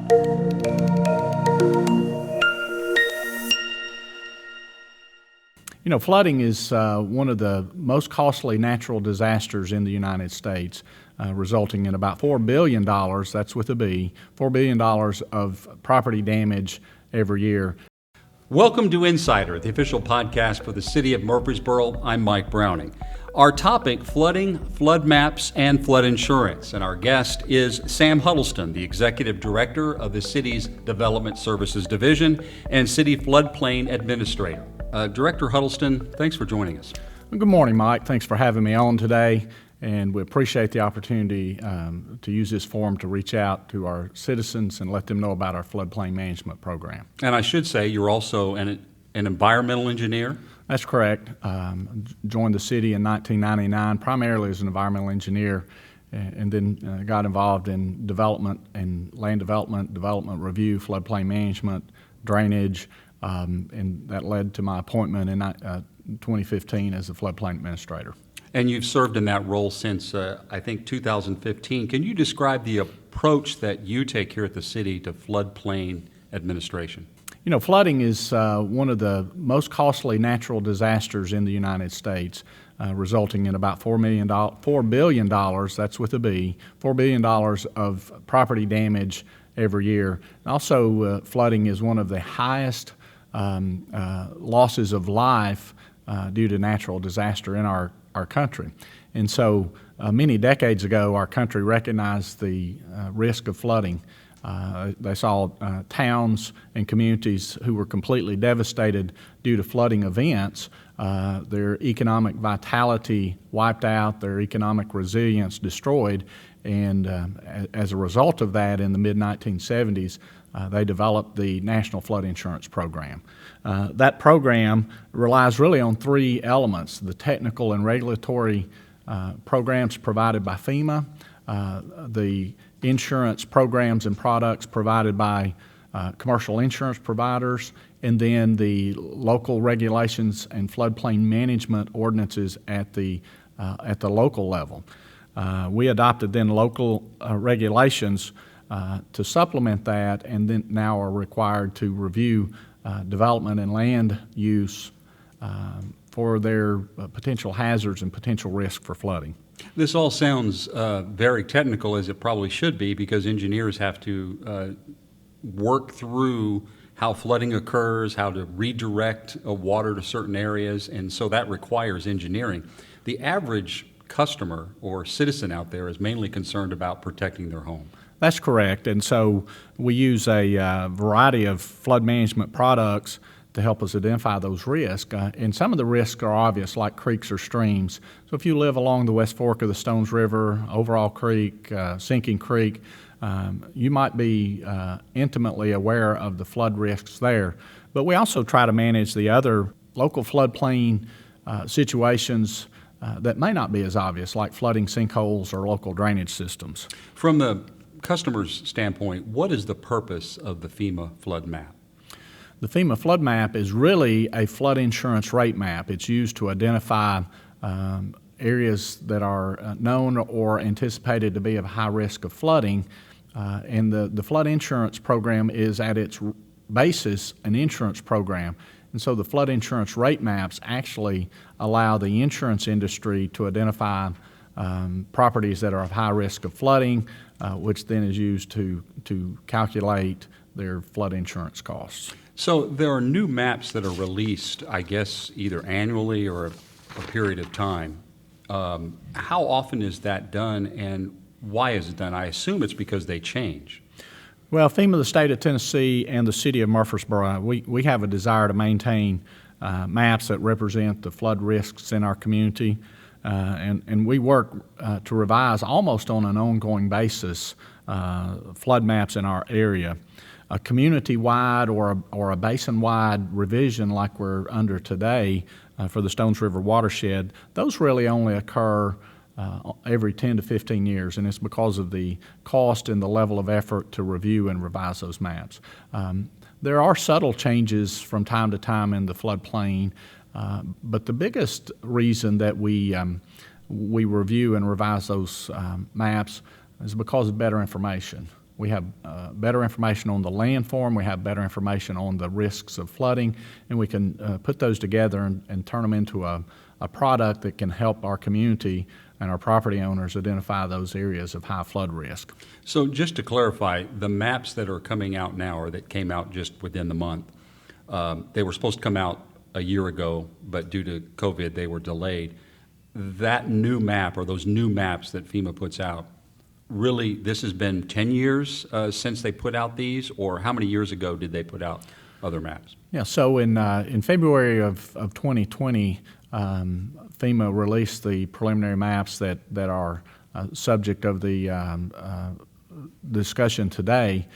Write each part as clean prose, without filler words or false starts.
You know, flooding is one of the most costly natural disasters in the United States, resulting in about $4 billion, that's with a B, $4 billion of property damage every year. Welcome to Insider, the official podcast for the city of Murfreesboro. I'm Mike Browning. Our topic, flooding, flood maps, and flood insurance. And our guest is Sam Huddleston, the Executive Director of the city's Development Services Division and City Floodplain Administrator. Director Huddleston, thanks for joining us. Good morning, Mike. Thanks for having me on today. And we appreciate the opportunity to use this forum to reach out to our citizens and let them know about our floodplain management program. And I should say you're also an environmental engineer? That's correct. Joined the city in 1999 primarily as an environmental engineer, and then got involved in development and land development review, floodplain management, drainage, and that led to my appointment in 2015 as the floodplain administrator. And you've served in that role since, I think, 2015. Can you describe the approach that you take here at the city to floodplain administration? You know, flooding is one of the most costly natural disasters in the United States, resulting in about $4 billion, that's with a B, $4 billion of property damage every year. Also, flooding is one of the highest losses of life due to natural disaster in our country. And so many decades ago, our country recognized the risk of flooding. They saw towns and communities who were completely devastated due to flooding events, their economic vitality wiped out, their economic resilience destroyed, and as a result of that, in the mid-1970s, they developed the National Flood Insurance Program. That program relies really on three elements: the technical and regulatory programs provided by Fema, the insurance programs and products provided by commercial insurance providers, and then the local regulations and floodplain management ordinances at the local level. We adopted then local regulations to supplement that, and then now are required to review development and land use for their potential hazards and potential risk for flooding. This all sounds very technical, as it probably should be, because engineers have to work through how flooding occurs, how to redirect water to certain areas, and so that requires engineering. The average customer or citizen out there is mainly concerned about protecting their home. That's correct, and so we use a variety of flood management products to help us identify those risks. And some of the risks are obvious, like creeks or streams. So if you live along the West Fork of the Stones River, Overall Creek, Sinking Creek, you might be intimately aware of the flood risks there. But we also try to manage the other local floodplain situations that may not be as obvious, like flooding sinkholes or local drainage systems. From the customer's standpoint, what is the purpose of the FEMA flood map? The FEMA flood map is really a flood insurance rate map. It's used to identify areas that are known or anticipated to be of high risk of flooding. And the flood insurance program is at its basis an insurance program. And so the flood insurance rate maps actually allow the insurance industry to identify properties that are of high risk of flooding, which then is used to calculate their flood insurance costs. So there are new maps that are released, I guess, either annually or a period of time. How often is that done, and why is it done? I assume it's because they change. Well, FEMA, the state of Tennessee, and the city of Murfreesboro, we have a desire to maintain maps that represent the flood risks in our community, and we work to revise almost on an ongoing basis flood maps in our area. A community-wide or a basin-wide revision like we're under today for the Stones River watershed, those really only occur every 10 to 15 years, and it's because of the cost and the level of effort to review and revise those maps. There are subtle changes from time to time in the floodplain, but the biggest reason that we review and revise those maps is because of better information. We have better information on the landform. We have better information on the risks of flooding, and we can put those together and turn them into a product that can help our community and our property owners identify those areas of high flood risk. So just to clarify, the maps that are coming out now, or that came out just within the month, they were supposed to come out a year ago, but due to COVID, they were delayed. That new map, or those new maps that FEMA puts out, really, this has been 10 years since they put out these, or how many years ago did they put out other maps? Yeah, so in February of 2020, FEMA released the preliminary maps that are subject of the discussion today.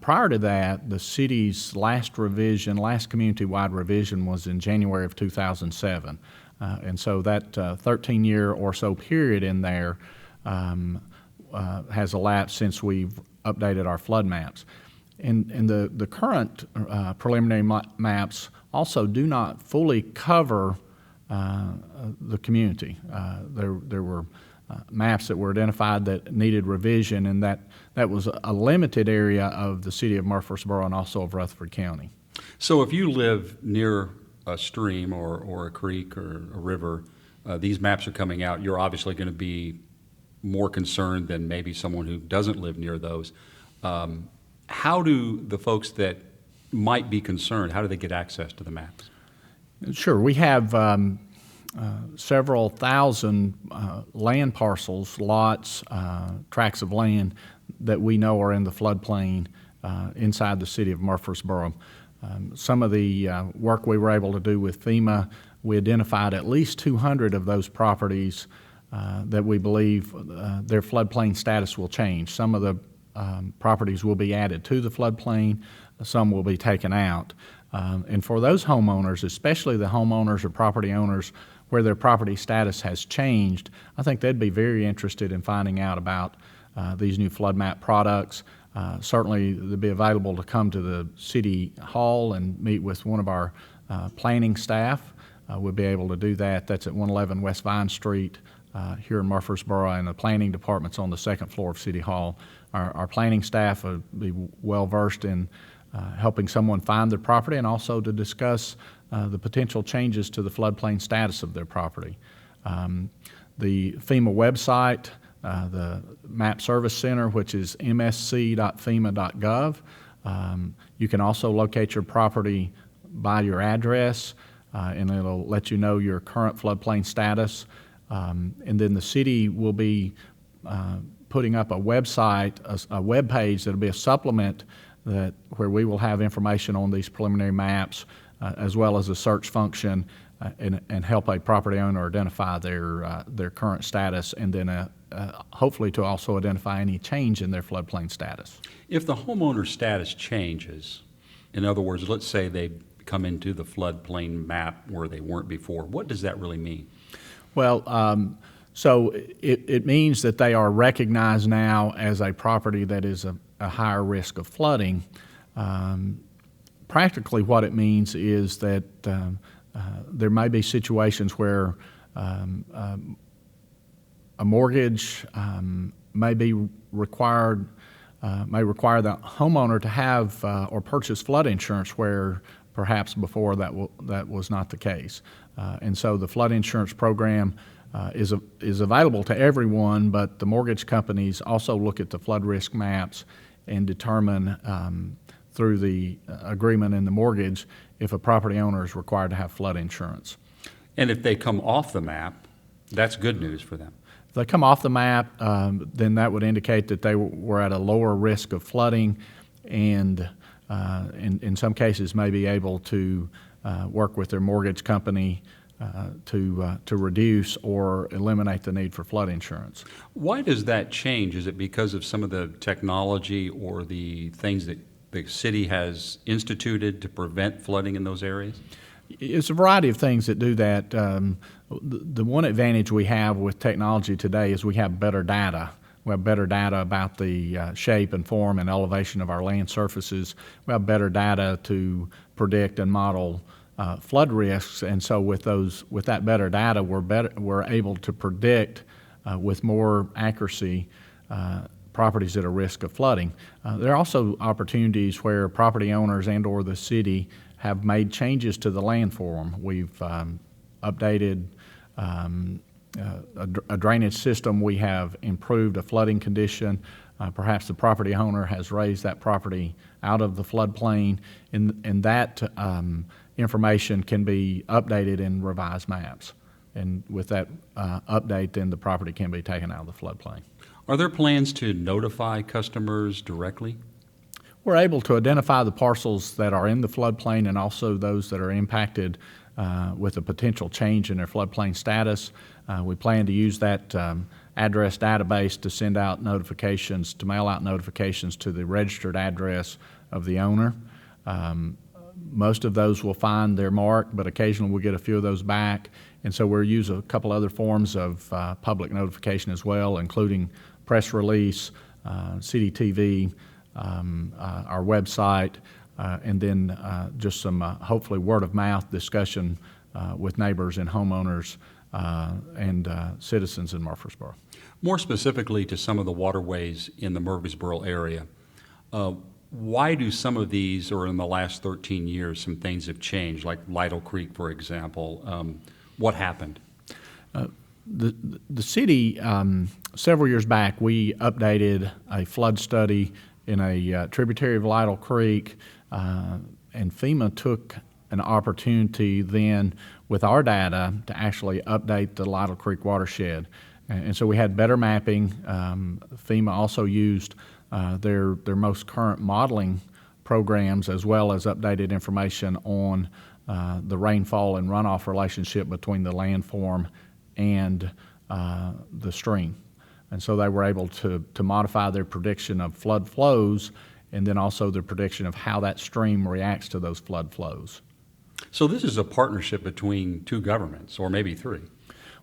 Prior to that, the city's last community-wide revision was in January of 2007. And so that 13-year or so period in there has elapsed since we've updated our flood maps. And the current preliminary maps also do not fully cover the community. There were maps that were identified that needed revision, and that was a limited area of the city of Murfreesboro and also of Rutherford County. So if you live near a stream or a creek or a river, these maps are coming out, you're obviously going to be more concerned than maybe someone who doesn't live near those. How do the folks that might be concerned, how do they get access to the maps? Sure. We have several thousand land parcels, lots, tracts of land that we know are in the floodplain inside the city of Murfreesboro. Some of the work we were able to do with FEMA, we identified at least 200 of those properties that we believe their floodplain status will change. Some of the properties will be added to the floodplain, some will be taken out. And for those homeowners, especially the homeowners or property owners where their property status has changed, I think they'd be very interested in finding out about these new flood map products. Certainly, they'd be available to come to the city hall and meet with one of our planning staff. We'll be able to do that. That's at 111 West Vine Street here in Murfreesboro, and the planning department's on the second floor of City Hall. Our planning staff will be well versed in helping someone find their property and also to discuss the potential changes to the floodplain status of their property. The FEMA website, the Map Service Center, which is msc.fema.gov. You can also locate your property by your address, and it'll let you know your current floodplain status. And then the city will be putting up a website, a web page that'll be a supplement where we will have information on these preliminary maps, as well as a search function, and help a property owner identify their current status, and then hopefully to also identify any change in their floodplain status. If the homeowner status changes, in other words, let's say they come into the floodplain map where they weren't before, what does that really mean? Well, so it means that they are recognized now as a property that is a higher risk of flooding. Practically what it means is that there may be situations where a mortgage may require the homeowner to have or purchase flood insurance where perhaps before that was not the case. And so the flood insurance program is available to everyone, but the mortgage companies also look at the flood risk maps and determine through the agreement in the mortgage if a property owner is required to have flood insurance. And if they come off the map, that's good news for them. If they come off the map, then that would indicate that they were at a lower risk of flooding, and in some cases may be able to work with their mortgage company to reduce or eliminate the need for flood insurance. Why does that change? Is it because of some of the technology or the things that the city has instituted to prevent flooding in those areas? It's a variety of things that do that. The one advantage we have with technology today is we have better data. We have better data about the shape and form and elevation of our land surfaces. We have better data to predict and model flood risks, and so with that better data, we're able to predict with more accuracy properties at a risk of flooding. There are also opportunities where property owners and/or the city have made changes to the landform. We've updated a drainage system. We have improved a flooding condition. Perhaps the property owner has raised that property out of the floodplain, and that information can be updated in revised maps. And with that update, then the property can be taken out of the floodplain. Are there plans to notify customers directly? We're able to identify the parcels that are in the floodplain and also those that are impacted with a potential change in their floodplain status. We plan to use that address database to send out notifications, to mail out notifications to the registered address of the owner. Most of those will find their mark, but occasionally we'll get a few of those back. And so we'll use a couple other forms of public notification as well, including press release, CDTV, our website, and then just some hopefully word-of-mouth discussion with neighbors and homeowners and citizens in Murfreesboro. More specifically to some of the waterways in the Murfreesboro area, why do some of these, or in the last 13 years, some things have changed, like Lytle Creek, for example? What happened? The city, several years back, we updated a flood study in a tributary of Lytle Creek, and FEMA took an opportunity then with our data to actually update the Lytle Creek watershed. And so we had better mapping. FEMA also used their most current modeling programs as well as updated information on the rainfall and runoff relationship between the landform and the stream. And so they were able to modify their prediction of flood flows and then also the prediction of how that stream reacts to those flood flows. So this is a partnership between two governments, or maybe three.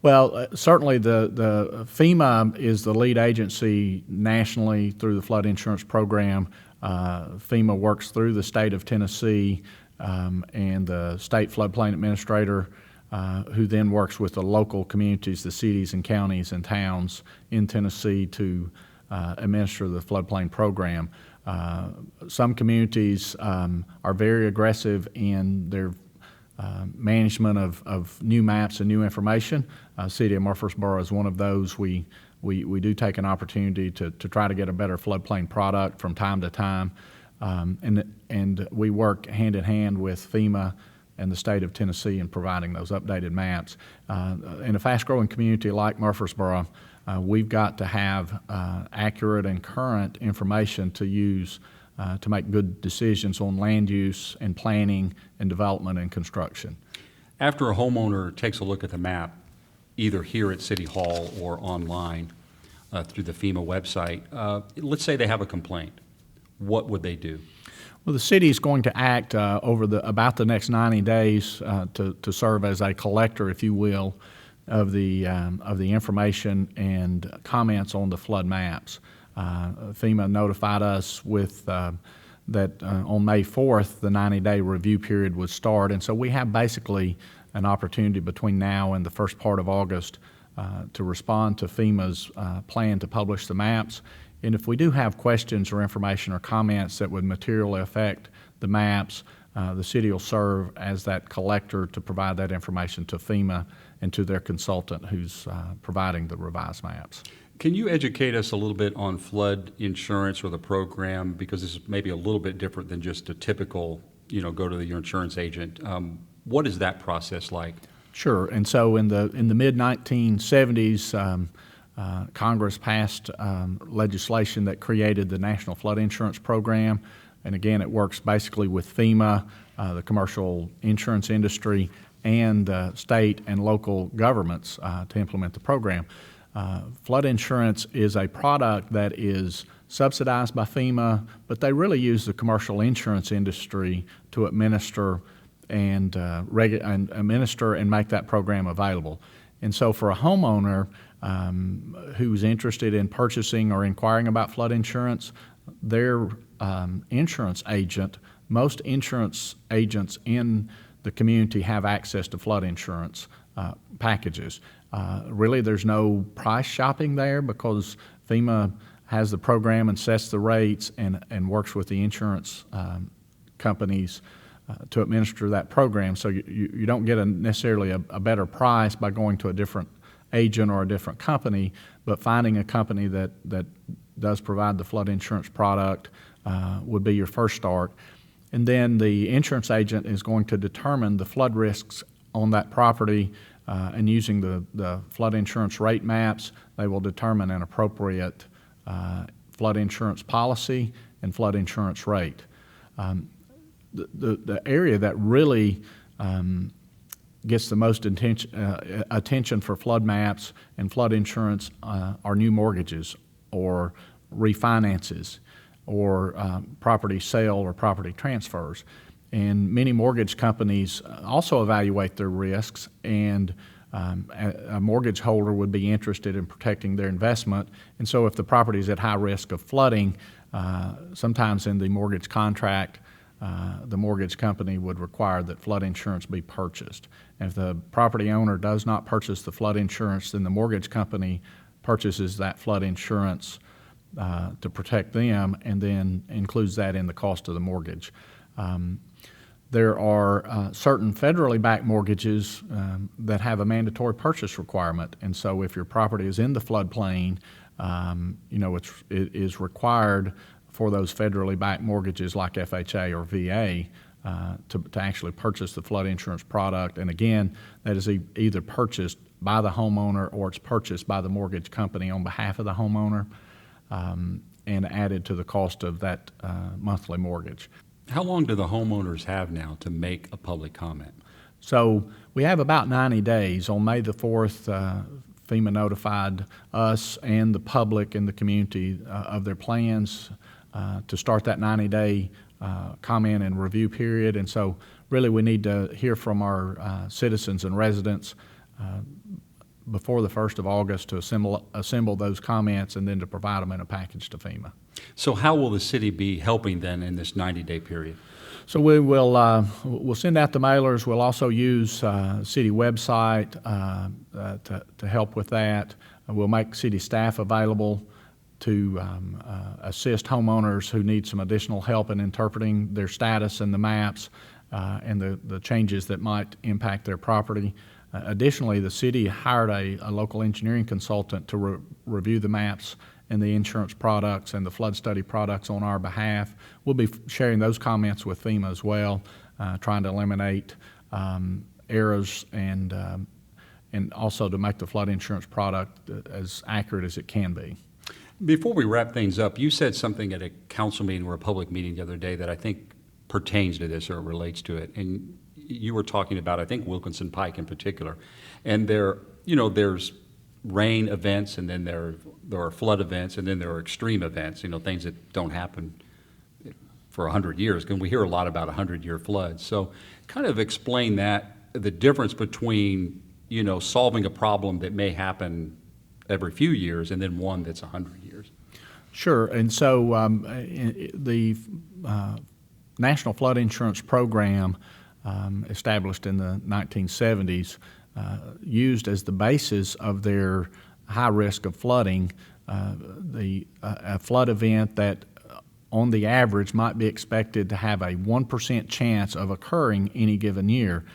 Well, certainly the FEMA is the lead agency nationally through the flood insurance program. FEMA works through the state of Tennessee and the state floodplain administrator, who then works with the local communities, the cities and counties and towns in Tennessee to administer the floodplain program. Some communities are very aggressive in their management of new maps and new information. City of Murfreesboro is one of those. We do take an opportunity to try to get a better floodplain product from time to time, and we work hand in hand with FEMA and the state of Tennessee in providing those updated maps. In a fast-growing community like Murfreesboro, we've got to have accurate and current information to use to make good decisions on land use and planning and development and construction. After a homeowner takes a look at the map, either here at City Hall or online through the FEMA website, let's say they have a complaint, what would they do? Well, the city is going to act over about the next 90 days to serve as a collector, if you will, of the information and comments on the flood maps. FEMA notified us with that on May 4th, the 90-day review period would start, and so we have basically an opportunity between now and the first part of August to respond to FEMA's plan to publish the maps. And if we do have questions or information or comments that would materially affect the maps, the city will serve as that collector to provide that information to FEMA and to their consultant who's providing the revised maps. Can you educate us a little bit on flood insurance or the program, because this is maybe a little bit different than just a typical, go to your insurance agent. What is that process like? Sure. And so in the mid-1970s, Congress passed legislation that created the National Flood Insurance Program. And again, it works basically with FEMA, the commercial insurance industry, and state and local governments to implement the program. Flood insurance is a product that is subsidized by FEMA, but they really use the commercial insurance industry to administer and administer and make that program available. And so for a homeowner who's interested in purchasing or inquiring about flood insurance, their insurance agent, most insurance agents in the community have access to flood insurance packages. Really, there's no price shopping there because FEMA has the program and sets the rates and works with the insurance companies to administer that program. So you don't get necessarily a better price by going to a different agent or a different company, but finding a company that does provide the flood insurance product would be your first start. And then the insurance agent is going to determine the flood risks on that property, and using the flood insurance rate maps, they will determine an appropriate flood insurance policy and flood insurance rate. The area that really gets the most attention for flood maps and flood insurance are new mortgages or refinances or property sale or property transfers. And many mortgage companies also evaluate their risks, and a mortgage holder would be interested in protecting their investment. And so if the property is at high risk of flooding, sometimes in the mortgage contract, the mortgage company would require that flood insurance be purchased. And if the property owner does not purchase the flood insurance, then the mortgage company purchases that flood insurance to protect them, and then includes that in the cost of the mortgage. There are certain federally backed mortgages that have a mandatory purchase requirement, and so if your property is in the floodplain, it is required for those federally backed mortgages like FHA or VA to actually purchase the flood insurance product. And again, that is either purchased by the homeowner or it's purchased by the mortgage company on behalf of the homeowner, and added to the cost of that monthly mortgage. How long do the homeowners have now to make a public comment? So we have about 90 days. On May the 4th, FEMA notified us and the public and the community of their plans to start that 90-day comment and review period. And so really we need to hear from our citizens and residents before the 1st of August to assemble those comments and then to provide them in a package to FEMA. So how will the city be helping then in this 90-day period? So we will we'll send out the mailers. We'll also use city website to help with that. We'll make city staff available to assist homeowners who need some additional help in interpreting their status and the maps and the changes that might impact their property. Additionally, the city hired a local engineering consultant to review the maps and the insurance products and the flood study products on our behalf. We'll be sharing those comments with FEMA as well, trying to eliminate errors and also to make the flood insurance product as accurate as it can be. Before we wrap things up, you said something at a council meeting or a public meeting the other day that I think pertains to this or relates to it. And you were talking about, I think, Wilkinson Pike in particular. And there's rain events, and then there are flood events, and then there are extreme events, things that don't happen for 100 years. And we hear a lot about 100-year floods. So kind of explain the difference between, solving a problem that may happen every few years and then one that's 100 years. Sure. And so the National Flood Insurance Program, established in the 1970s, used as the basis of their high risk of flooding a flood event that on the average might be expected to have a 1% chance of occurring any given year.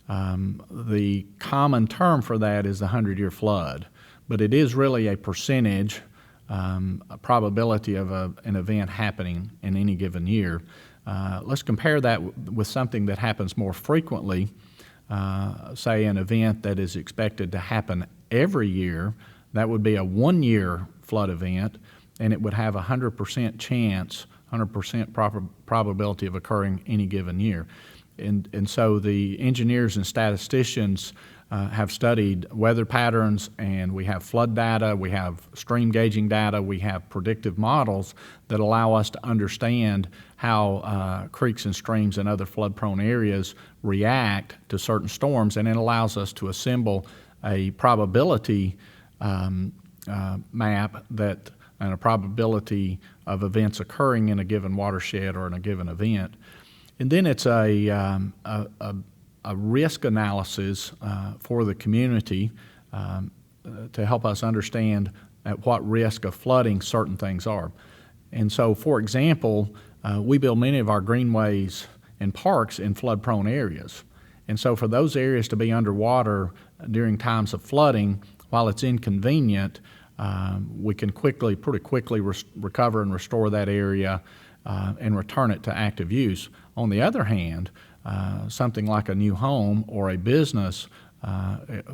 The common term for that is the 100-year flood, but it is really a percentage, a probability of an event happening in any given year. Let's compare that with something that happens more frequently, say an event that is expected to happen every year. That would be a one-year flood event, and it would have a 100% chance, 100% probability of occurring any given year. And so the engineers and statisticians have studied weather patterns, and we have flood data, we have stream gauging data, we have predictive models that allow us to understand how creeks and streams and other flood-prone areas react to certain storms, and it allows us to assemble a probability map and a probability of events occurring in a given watershed or in a given event. And then it's a risk analysis for the community to help us understand at what risk of flooding certain things are. And so, for example, we build many of our greenways and parks in flood-prone areas. And so for those areas to be underwater during times of flooding, while it's inconvenient, we can pretty quickly recover and restore that area and return it to active use. On the other hand, something like a new home or a business,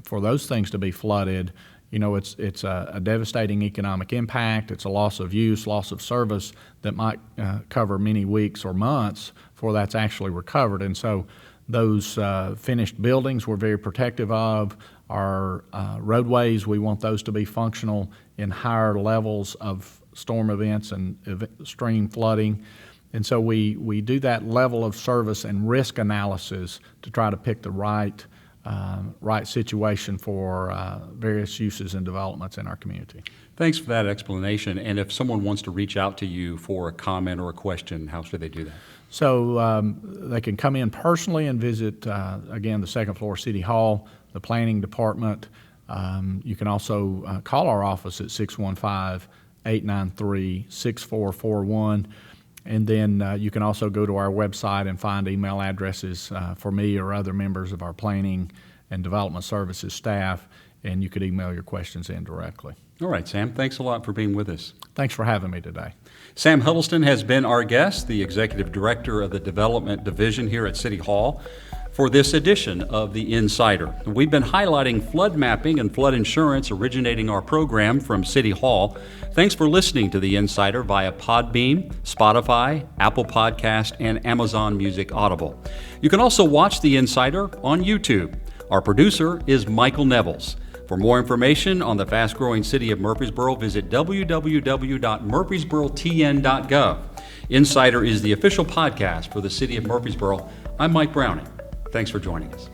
for those things to be flooded, it's a devastating economic impact. It's a loss of use, loss of service that might cover many weeks or months before that's actually recovered. And so those finished buildings we're very protective of. Our roadways, we want those to be functional in higher levels of storm events and extreme flooding. And so we do that level of service and risk analysis to try to pick the right situation for various uses and developments in our community. Thanks for that explanation. And if someone wants to reach out to you for a comment or a question, how should they do that? So they can come in personally and visit, again, the second floor City Hall, the Planning Department. You can also call our office at 615-893-6441. And then you can also go to our website and find email addresses for me or other members of our Planning and Development Services staff, and you could email your questions in directly. All right, Sam, thanks a lot for being with us. Thanks for having me today. Sam Huddleston has been our guest, the Executive Director of the Development Division here at City Hall, for this edition of The Insider. We've been highlighting flood mapping and flood insurance originating our program from City Hall. Thanks for listening to The Insider via Podbean, Spotify, Apple Podcast, and Amazon Music Audible. You can also watch The Insider on YouTube. Our producer is Michael Nevels. For more information on the fast-growing city of Murfreesboro, visit www.murfreesborotn.gov. Insider is the official podcast for the city of Murfreesboro. I'm Mike Browning. Thanks for joining us.